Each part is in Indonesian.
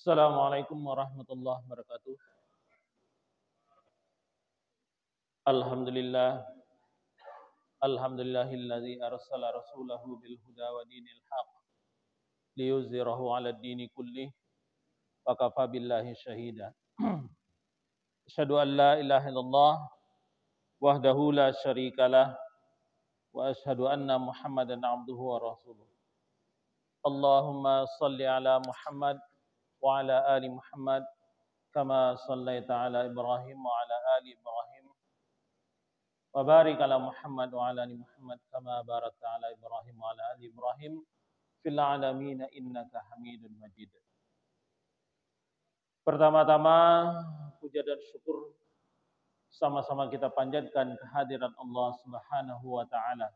Assalamualaikum warahmatullahi wabarakatuh. Alhamdulillah, alhamdulillahilladzi arsala rasulahu bil huda wa dinil haq liyuzhirahu 'ala ad-dini kullih wa kafa billahi syahida. Asyhadu an la ilaha illallah wahdahu la syarikalah wa asyhadu anna Muhammadan 'abduhu wa rasuluh. Allahumma shalli 'ala Muhammad wa 'ala ali Muhammad kama shallaita 'ala Ibrahim wa 'ala ali Ibrahim wa barik 'ala Muhammad wa 'ala ali Muhammad kama barakta 'ala Ibrahim wa 'ala ali Ibrahim fil 'alamin innaka Hamidun Majid. Pertama-tama puja dan syukur sama-sama kita panjatkan kehadiran Allah Subhanahu wa taala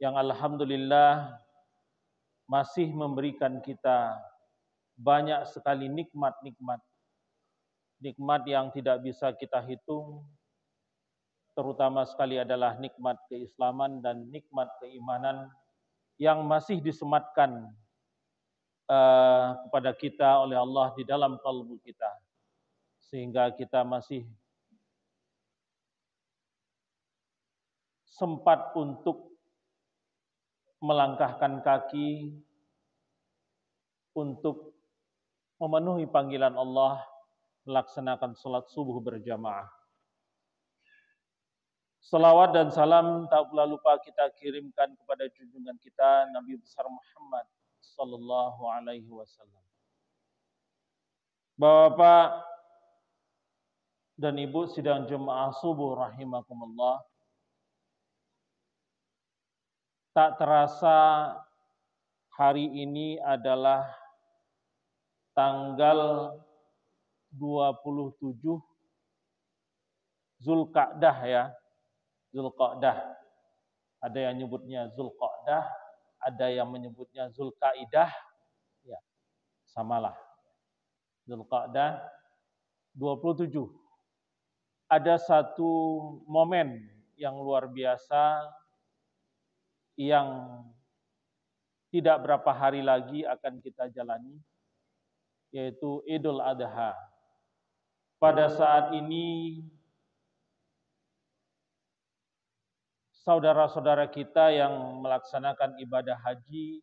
yang alhamdulillah masih memberikan kita banyak sekali nikmat-nikmat yang tidak bisa kita hitung, terutama sekali adalah nikmat keislaman dan nikmat keimanan yang masih disematkan kepada kita oleh Allah di dalam kalbu kita, sehingga kita masih sempat untuk melangkahkan kaki untuk memenuhi panggilan Allah, melaksanakan salat subuh berjamaah. Salawat dan salam tak pula lupa kita kirimkan kepada junjungan kita Nabi besar Muhammad sallallahu alaihi wasallam. Bapak dan Ibu sidang jemaah subuh rahimakumullah. Tak terasa hari ini adalah tanggal 27 Zulqa'dah ya. Zulqa'dah. Ada yang menyebutnya Zulqa'dah, ada yang menyebutnya Zulqa'idah. Ya, samalah. Zulqa'dah 27. Ada satu momen yang luar biasa yang tidak berapa hari lagi akan kita jalani, yaitu Idul Adha. Pada saat ini saudara-saudara kita yang melaksanakan ibadah haji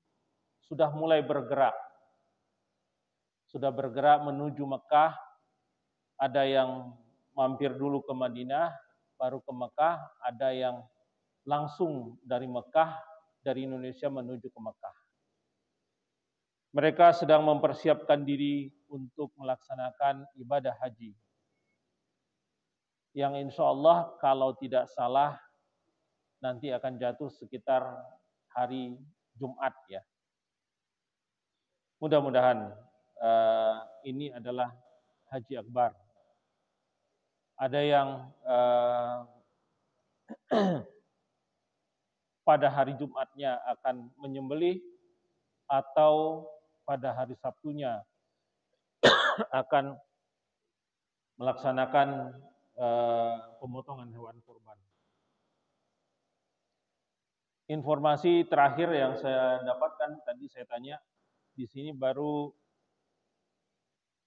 sudah mulai bergerak. Sudah bergerak menuju Mekah. Ada yang mampir dulu ke Madinah, baru ke Mekah. Ada yang langsung dari Mekah, dari Indonesia menuju ke Mekah. Mereka sedang mempersiapkan diri untuk melaksanakan ibadah haji. Yang insya Allah kalau tidak salah nanti akan jatuh sekitar hari Jumat ya. Mudah-mudahan ini adalah haji akbar. Ada yang pada hari Jumatnya akan menyembelih atau pada hari Sabtunya akan melaksanakan pemotongan hewan kurban. Informasi terakhir yang saya dapatkan tadi saya tanya, di sini baru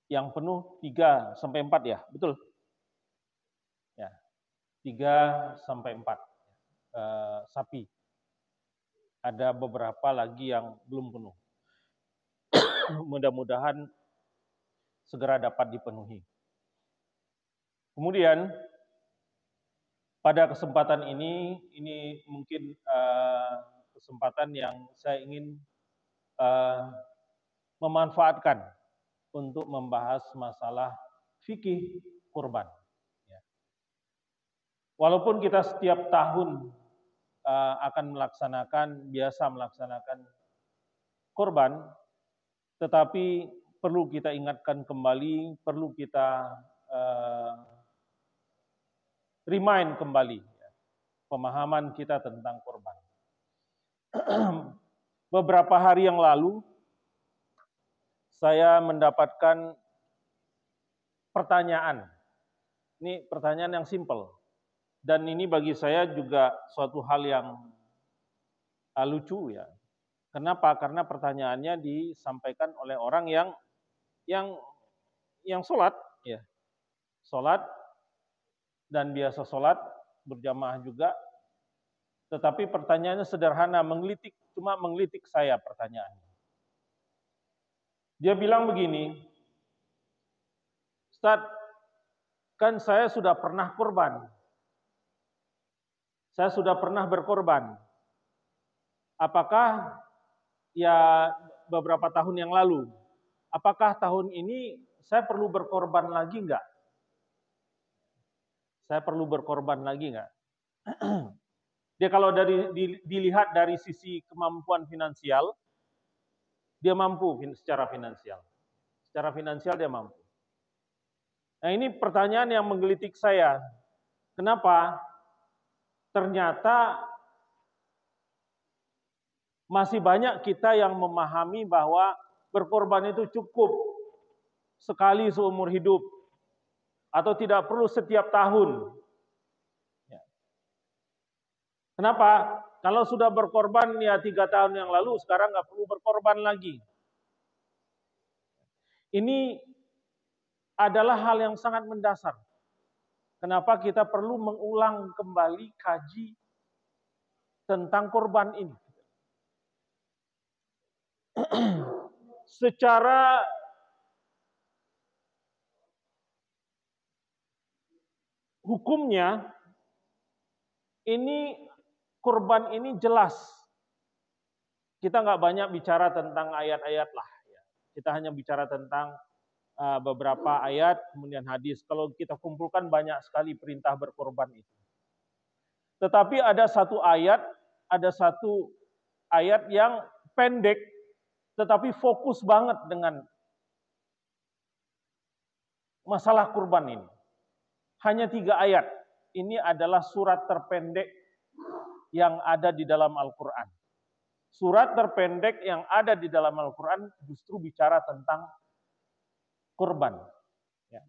yang penuh 3 sampai 4 ya, betul? Ya, 3 sampai 4 sapi. Ada beberapa lagi yang belum penuh. Mudah-mudahan segera dapat dipenuhi. Kemudian pada kesempatan ini mungkin kesempatan yang saya ingin memanfaatkan untuk membahas masalah fikih kurban. Walaupun kita setiap tahun akan biasa melaksanakan kurban, tetapi perlu kita ingatkan kembali, perlu kita remind kembali pemahaman kita tentang kurban. Beberapa hari yang lalu saya mendapatkan pertanyaan. Ini pertanyaan yang simpel. Dan ini bagi saya juga suatu hal yang lucu ya. Kenapa? Karena pertanyaannya disampaikan oleh orang yang yang sholat, ya, sholat dan biasa sholat berjamaah juga. Tetapi pertanyaannya sederhana, cuma menggelitik saya pertanyaannya. Dia bilang begini, Ustaz, kan saya sudah pernah kurban. Saya sudah pernah berkorban. Apakah ya beberapa tahun yang lalu, apakah tahun ini saya perlu berkorban lagi enggak? Saya perlu berkorban lagi enggak? Dia kalau dilihat dari sisi kemampuan finansial, dia mampu secara finansial. Secara finansial dia mampu. Nah, ini pertanyaan yang menggelitik saya. Kenapa? Ternyata masih banyak kita yang memahami bahwa berkorban itu cukup sekali seumur hidup atau tidak perlu setiap tahun. Kenapa? Kalau sudah berkorban ya 3 tahun yang lalu, sekarang nggak perlu berkorban lagi. Ini adalah hal yang sangat mendasar. Kenapa kita perlu mengulang kembali kaji tentang korban ini? Secara hukumnya, ini korban ini jelas. Kita nggak banyak bicara tentang ayat-ayat lah. Kita hanya bicara tentang beberapa ayat, kemudian hadis. Kalau kita kumpulkan banyak sekali perintah berkorban itu. Tetapi ada satu ayat yang pendek, tetapi fokus banget dengan masalah kurban ini. Hanya 3 ayat. Ini adalah surat terpendek yang ada di dalam Al-Quran. Surat terpendek yang ada di dalam Al-Quran justru bicara tentang kurban. Ya.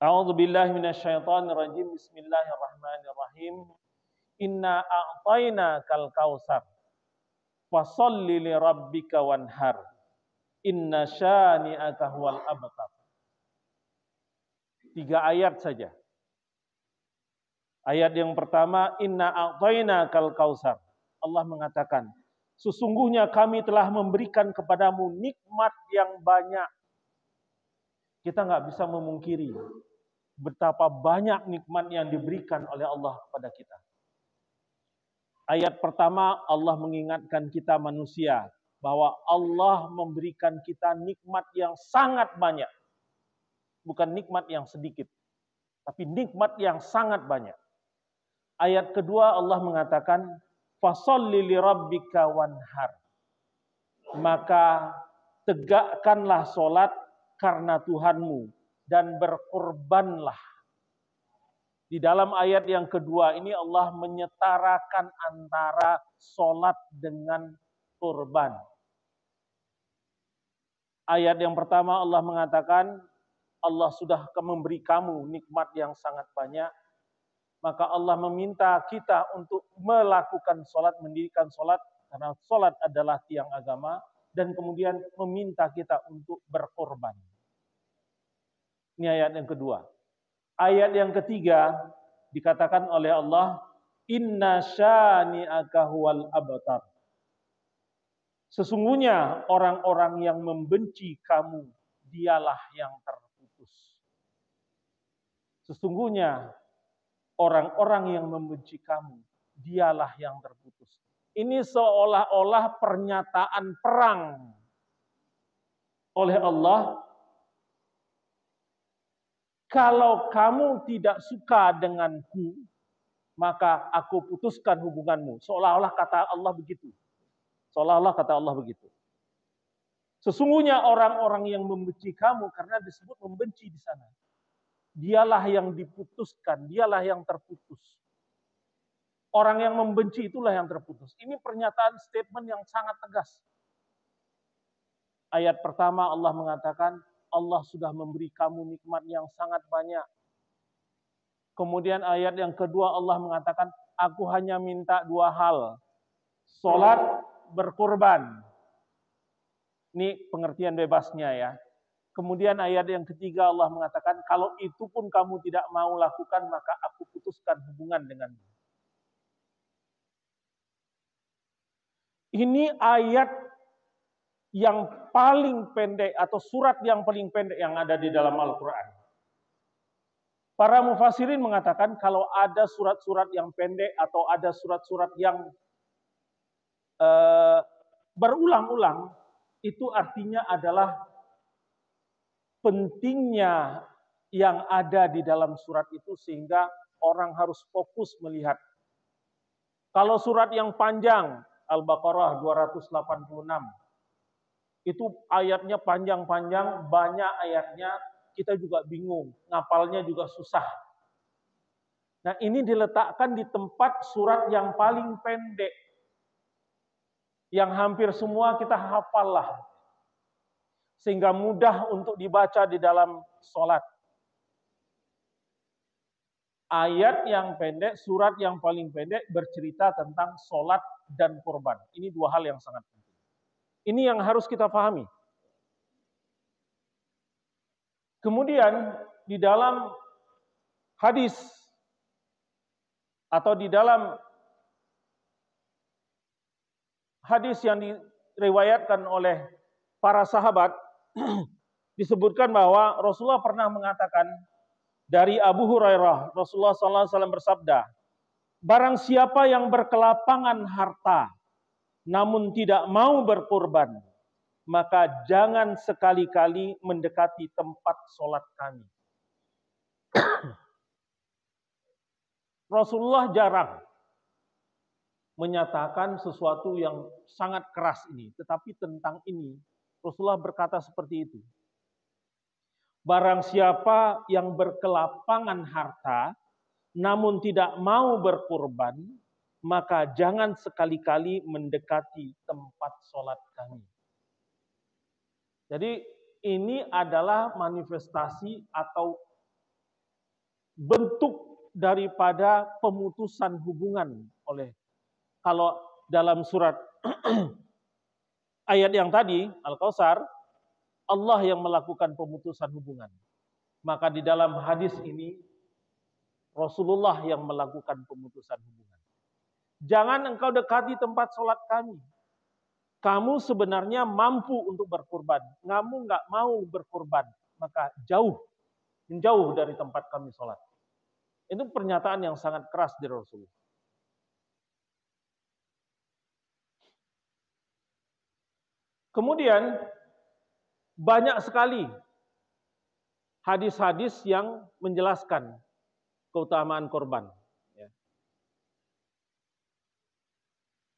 A'udzubillahi minasyaitonirrajim. Bismillahirrahmanirrahim. Inna a'tainakal kautsar. Fasholli li rabbika wanhar. Inna syani'aka huwal abtar. 3 ayat saja. Ayat yang pertama, inna a'tainakal kautsar. Allah mengatakan, sesungguhnya kami telah memberikan kepadamu nikmat yang banyak. Kita nggak bisa memungkiri betapa banyak nikmat yang diberikan oleh Allah kepada kita. Ayat pertama, Allah mengingatkan kita manusia bahwa Allah memberikan kita nikmat yang sangat banyak. Bukan nikmat yang sedikit, tapi nikmat yang sangat banyak. Ayat kedua Allah mengatakan, fasholli li rabbika wanhar. Maka tegakkanlah solat karena Tuhanmu dan berkorbanlah. Di dalam ayat yang kedua ini Allah menyetarakan antara solat dengan korban. Ayat yang pertama Allah mengatakan, Allah sudah memberi kamu nikmat yang sangat banyak. Maka Allah meminta kita untuk melakukan solat, mendirikan solat, karena solat adalah tiang agama, dan kemudian meminta kita untuk berkorban. Ini ayat yang kedua. Ayat yang ketiga dikatakan oleh Allah, Inna syani'aka huwal abtar. Sesungguhnya orang-orang yang membenci kamu, dialah yang terputus. Sesungguhnya orang-orang yang membenci kamu, dialah yang terputus. Ini seolah-olah pernyataan perang oleh Allah. Kalau kamu tidak suka denganku, maka aku putuskan hubunganmu. Seolah-olah kata Allah begitu. Seolah-olah kata Allah begitu. Sesungguhnya orang-orang yang membenci kamu, karena disebut membenci di sana, dialah yang diputuskan, dialah yang terputus. Orang yang membenci itulah yang terputus. Ini pernyataan statement yang sangat tegas. Ayat pertama Allah mengatakan, Allah sudah memberi kamu nikmat yang sangat banyak. Kemudian ayat yang kedua Allah mengatakan, aku hanya minta 2 hal. Salat, berkorban. Ini pengertian bebasnya ya. Kemudian ayat yang ketiga Allah mengatakan, kalau itu pun kamu tidak mau lakukan, maka aku putuskan hubungan denganmu. Ini ayat yang paling pendek atau surat yang paling pendek yang ada di dalam Al-Quran. Para mufassirin mengatakan kalau ada surat-surat yang pendek atau ada surat-surat yang berulang-ulang, itu artinya adalah pentingnya yang ada di dalam surat itu sehingga orang harus fokus melihat. Kalau surat yang panjang, Al-Baqarah 286, itu ayatnya panjang-panjang, banyak ayatnya, kita juga bingung, ngapalnya juga susah. Nah, ini diletakkan di tempat surat yang paling pendek, yang hampir semua kita hafal lah, sehingga mudah untuk dibaca di dalam sholat. Ayat yang pendek, surat yang paling pendek bercerita tentang sholat dan kurban. Ini dua hal yang sangat penting. Ini yang harus kita pahami. Kemudian di dalam hadis atau di dalam hadis yang diriwayatkan oleh para sahabat disebutkan bahwa Rasulullah pernah mengatakan dari Abu Hurairah, Rasulullah SAW bersabda, barang siapa yang berkelapangan harta namun tidak mau berkorban, maka jangan sekali-kali mendekati tempat sholat kami. Rasulullah jarang menyatakan sesuatu yang sangat keras ini, tetapi tentang ini Rasulullah berkata seperti itu. Barang siapa yang berkelapangan harta namun tidak mau berkorban, maka jangan sekali-kali mendekati tempat sholat kami. Jadi ini adalah manifestasi atau bentuk daripada pemutusan hubungan oleh, kalau dalam surat ayat yang tadi Al-Kautsar, Allah yang melakukan pemutusan hubungan. Maka di dalam hadis ini Rasulullah yang melakukan pemutusan hubungan. Jangan engkau dekati tempat sholat kami. Kamu sebenarnya mampu untuk berkurban. Kamu nggak mau berkurban. Maka menjauh dari tempat kami sholat. Itu pernyataan yang sangat keras dari Rasulullah. Kemudian banyak sekali hadis-hadis yang menjelaskan keutamaan korban.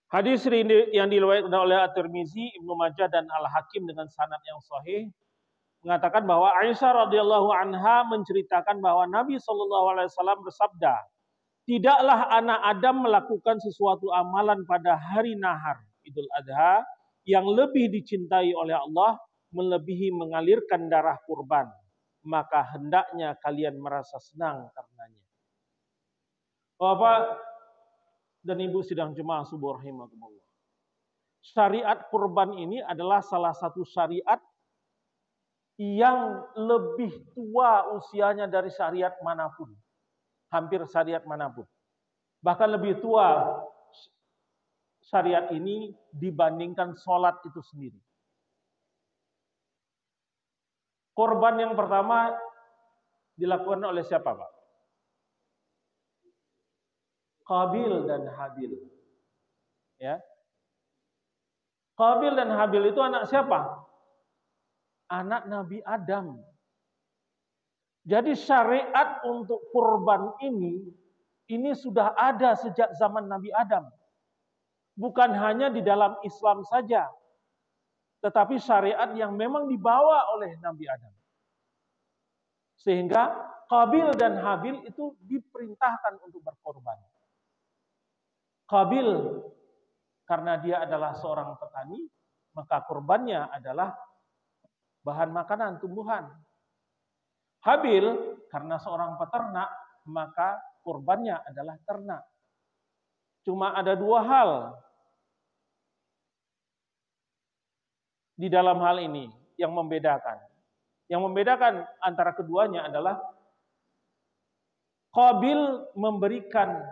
Hadis yang diriwayatkan oleh At-Tirmizi, Ibnu Majah dan Al-Hakim dengan sanad yang sahih mengatakan bahwa Aisyah radhiyallahu anha menceritakan bahwa Nabi SAW bersabda, tidaklah anak Adam melakukan sesuatu amalan pada hari nahar Idul Adha yang lebih dicintai oleh Allah melebihi mengalirkan darah kurban, maka hendaknya kalian merasa senang karenanya. Bapak dan Ibu sidang jemaah subuh rahimakumullah. Syariat kurban ini adalah salah satu syariat yang lebih tua usianya dari syariat manapun. Hampir syariat manapun. Bahkan lebih tua syariat ini dibandingkan sholat itu sendiri. Korban yang pertama dilakukan oleh siapa, Pak? Qabil dan Habil. Ya. Qabil dan Habil itu anak siapa? Anak Nabi Adam. Jadi syariat untuk kurban ini sudah ada sejak zaman Nabi Adam. Bukan hanya di dalam Islam saja, tetapi syariat yang memang dibawa oleh Nabi Adam. Sehingga Qabil dan Habil itu diperintahkan untuk berkorban. Qabil karena dia adalah seorang petani, maka korbannya adalah bahan makanan, tumbuhan. Habil karena seorang peternak, maka korbannya adalah ternak. Cuma ada dua hal di dalam hal ini yang membedakan. Yang membedakan antara keduanya adalah Qabil memberikan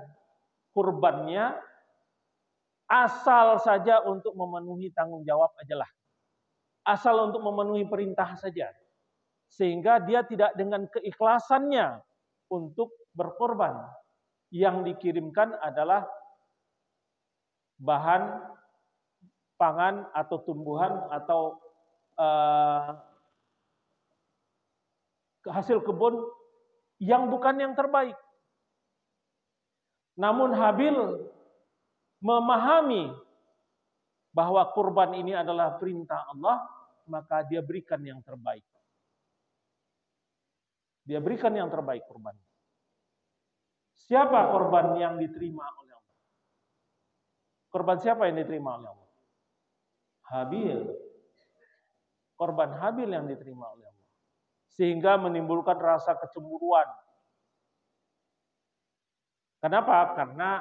kurbannya asal saja untuk memenuhi tanggung jawab ajalah. Asal untuk memenuhi perintah saja. Sehingga dia tidak dengan keikhlasannya untuk berkorban. Yang dikirimkan adalah bahan pangan atau tumbuhan atau hasil kebun yang bukan yang terbaik. Namun Habil memahami bahwa kurban ini adalah perintah Allah, maka dia berikan yang terbaik. Dia berikan yang terbaik kurban. Siapa korban yang diterima oleh Allah? Korban siapa yang diterima oleh Allah? Habil. Korban Habil yang diterima oleh Allah. Sehingga menimbulkan rasa kecemburuan. Kenapa? Karena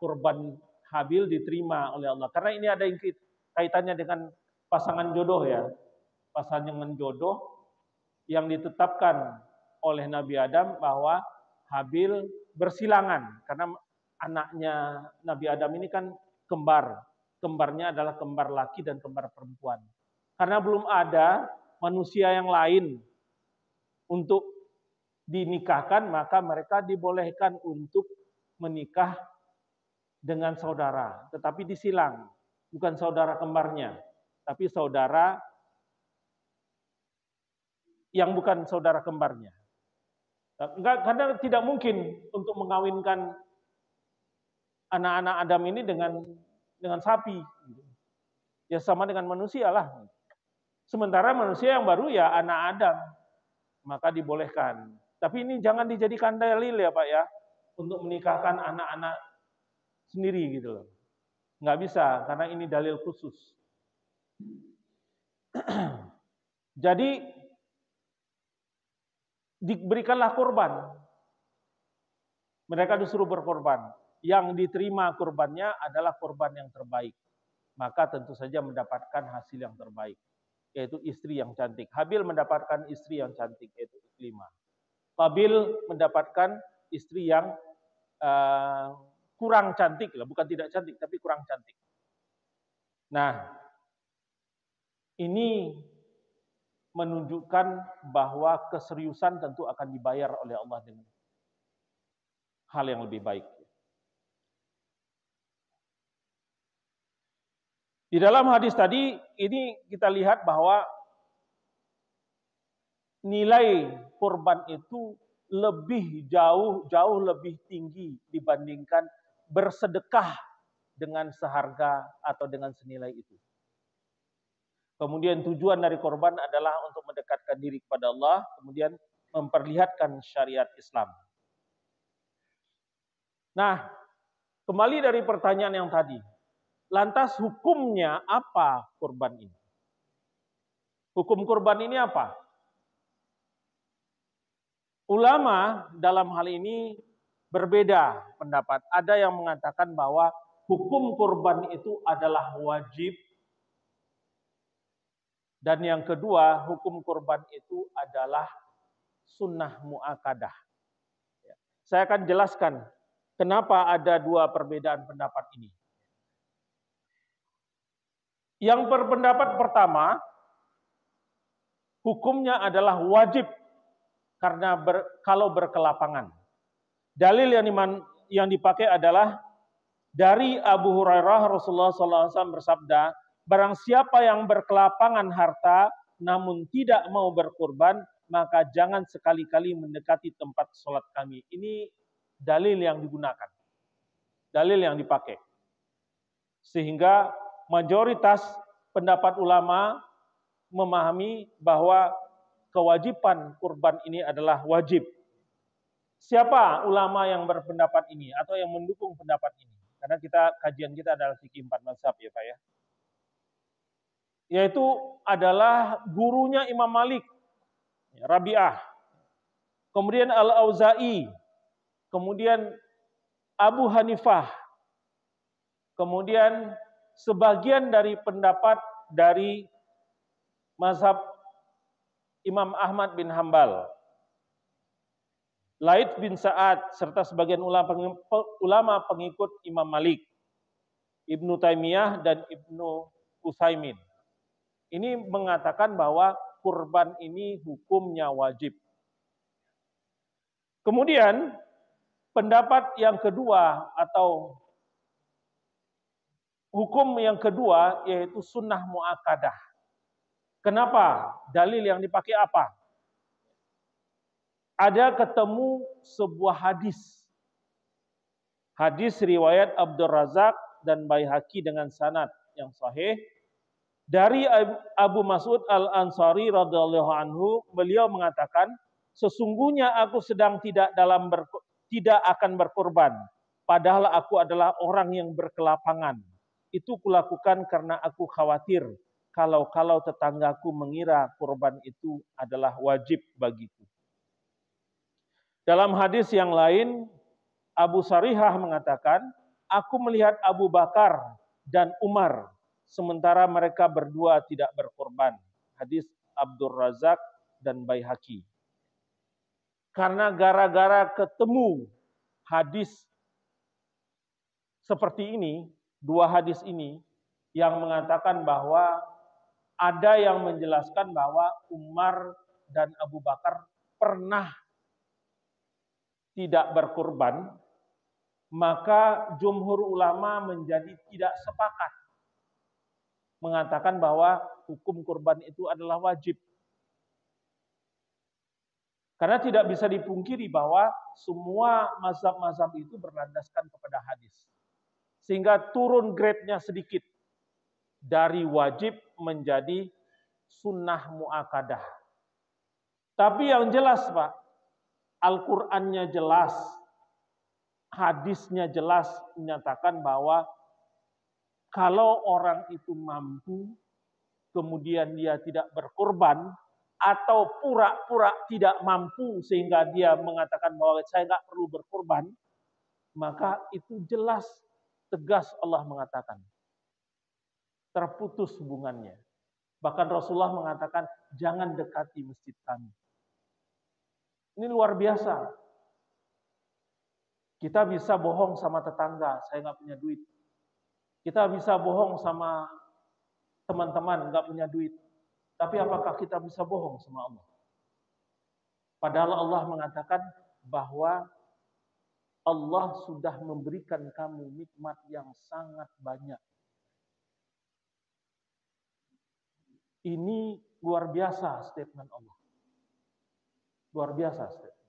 korban Habil diterima oleh Allah. Karena ini ada kaitannya dengan pasangan jodoh ya. Pasangan jodoh yang ditetapkan oleh Nabi Adam bahwa Habil bersilangan. Karena anaknya Nabi Adam ini kan kembar. Kembarnya adalah kembar laki dan kembar perempuan. Karena belum ada manusia yang lain untuk dinikahkan, maka mereka dibolehkan untuk menikah dengan saudara. Tetapi disilang. Bukan saudara kembarnya. Tapi saudara yang bukan saudara kembarnya. Karena tidak mungkin untuk mengawinkan anak-anak Adam ini dengan sapi. Ya sama dengan manusia lah. Sementara manusia yang baru ya anak Adam. Maka dibolehkan. Tapi ini jangan dijadikan dalil ya Pak ya. Untuk menikahkan anak-anak sendiri gitu loh. Nggak bisa, karena ini dalil khusus. Jadi, diberikanlah kurban. Mereka disuruh berkorban. Yang diterima kurbannya adalah kurban yang terbaik. Maka tentu saja mendapatkan hasil yang terbaik. Yaitu istri yang cantik. Habil mendapatkan istri yang cantik, yaitu Iklimah. Qabil mendapatkan istri yang kurang cantik, bukan tidak cantik, tapi kurang cantik. Nah, ini menunjukkan bahwa keseriusan tentu akan dibayar oleh Allah dengan hal yang lebih baik. Di dalam hadis tadi, ini kita lihat bahwa nilai kurban itu lebih jauh lebih tinggi dibandingkan bersedekah dengan seharga atau dengan senilai itu. Kemudian tujuan dari korban adalah untuk mendekatkan diri kepada Allah, kemudian memperlihatkan syariat Islam. Nah, kembali dari pertanyaan yang tadi. Lantas hukumnya apa kurban ini? Hukum kurban ini apa? Ulama dalam hal ini berbeda pendapat. Ada yang mengatakan bahwa hukum kurban itu adalah wajib. Dan yang kedua, hukum kurban itu adalah sunnah mu'akadah. Saya akan jelaskan kenapa ada dua perbedaan pendapat ini. Yang berpendapat pertama, hukumnya adalah wajib. Karena kalau berkelapangan. Dalil yang dipakai adalah dari Abu Hurairah Rasulullah SAW bersabda, barang siapa yang berkelapangan harta namun tidak mau berkurban, maka jangan sekali-kali mendekati tempat sholat kami. Ini dalil yang digunakan. Dalil yang dipakai. Sehingga mayoritas pendapat ulama memahami bahwa kewajiban kurban ini adalah wajib. Siapa ulama yang berpendapat ini atau yang mendukung pendapat ini? Karena kajian kita adalah fikih 4 mazhab ya Pak ya. Yaitu adalah gurunya Imam Malik, Rabi'ah. Kemudian Al-Auza'i, kemudian Abu Hanifah. Kemudian sebagian dari pendapat dari mazhab Imam Ahmad bin Hambal, Laits bin Sa'ad, serta sebagian ulama pengikut Imam Malik, Ibnu Taimiyah dan Ibnu Utsaimin. Ini mengatakan bahwa kurban ini hukumnya wajib. Kemudian pendapat yang kedua atau hukum yang kedua yaitu sunnah muakkadah. Kenapa? Dalil yang dipakai apa? Ada ketemu sebuah hadis. Hadis riwayat Abdur Razak dan Baihaqi dengan sanad yang sahih dari Abu Mas'ud Al-Ansari radhiyallahu anhu, beliau mengatakan, sesungguhnya aku sedang tidak akan berkorban, padahal aku adalah orang yang berkelapangan. Itu kulakukan karena aku khawatir kalau tetanggaku mengira kurban itu adalah wajib bagiku. Dalam hadis yang lain, Abu Sarihah mengatakan, aku melihat Abu Bakar dan Umar, sementara mereka berdua tidak berkorban. Hadis Abdur Razak dan Baihaqi. Karena gara-gara ketemu hadis seperti ini, dua hadis ini, yang mengatakan bahwa ada yang menjelaskan bahwa Umar dan Abu Bakar pernah tidak berkorban, maka jumhur ulama menjadi tidak sepakat mengatakan bahwa hukum kurban itu adalah wajib. Karena tidak bisa dipungkiri bahwa semua mazhab-mazhab itu berlandaskan kepada hadis. Sehingga turun grade-nya sedikit dari wajib menjadi sunnah muakkadah. Tapi yang jelas Pak, Al-Qur'annya jelas, hadisnya jelas menyatakan bahwa kalau orang itu mampu, kemudian dia tidak berkorban, atau pura-pura tidak mampu sehingga dia mengatakan bahwa saya nggak perlu berkorban, maka itu jelas, tegas Allah mengatakan. Terputus hubungannya. Bahkan Rasulullah mengatakan, jangan dekati masjid kami. Ini luar biasa. Kita bisa bohong sama tetangga, saya nggak punya duit. Kita bisa bohong sama teman-teman, nggak punya duit. Tapi apakah kita bisa bohong sama Allah? Padahal Allah mengatakan bahwa Allah sudah memberikan kamu nikmat yang sangat banyak. Ini luar biasa statement Allah. Luar biasa statement.